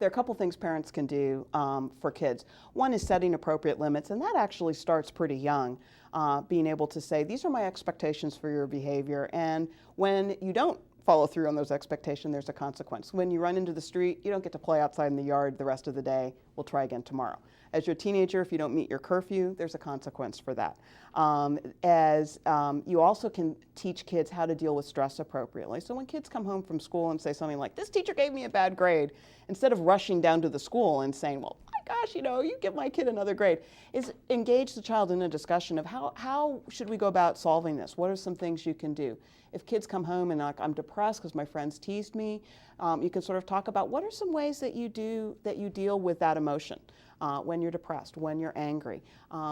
There are a couple things parents can do for kids. One is setting appropriate limits, and that actually starts pretty young. Being able to say, these are my expectations for your behavior, and when you don't follow through on those expectations, there's a consequence. When you run into the street, you don't get to play outside in the yard the rest of the day. We'll try again tomorrow. As you're a teenager, if you don't meet your curfew, there's a consequence for that. You also can teach kids how to deal with stress appropriately. So when kids come home from school and say something like, this teacher gave me a bad grade, instead of rushing down to the school and saying, well, my gosh, you give my kid another grade, is engage the child in a discussion of how should we go about solving this? What are some things you can do? If kids come home and like, I'm depressed because my friends teased me, you can sort of talk about what are some ways that you deal with that emotion when you're depressed, when you're angry.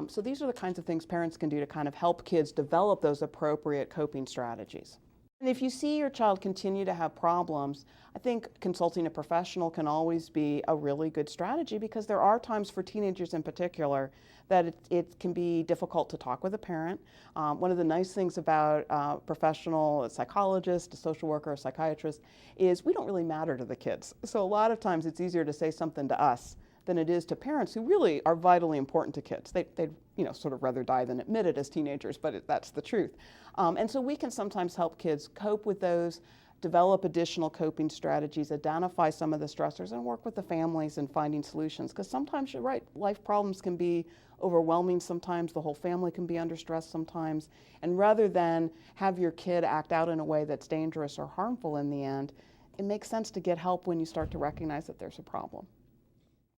So these are the kinds of things parents can do to kind of help kids develop those appropriate coping strategies. And if you see your child continue to have problems, I think consulting a professional can always be a really good strategy, because there are times for teenagers in particular that it can be difficult to talk with a parent. One of the nice things about a professional, a psychologist, a social worker, a psychiatrist, is we don't really matter to the kids. So a lot of times it's easier to say something to us than it is to parents who really are vitally important to kids. They'd sort of rather die than admit it as teenagers, but that's the truth. And so we can sometimes help kids cope with those, develop additional coping strategies, identify some of the stressors, and work with the families in finding solutions. Because sometimes you're right, life problems can be overwhelming sometimes, the whole family can be under stress sometimes, and rather than have your kid act out in a way that's dangerous or harmful in the end, it makes sense to get help when you start to recognize that there's a problem.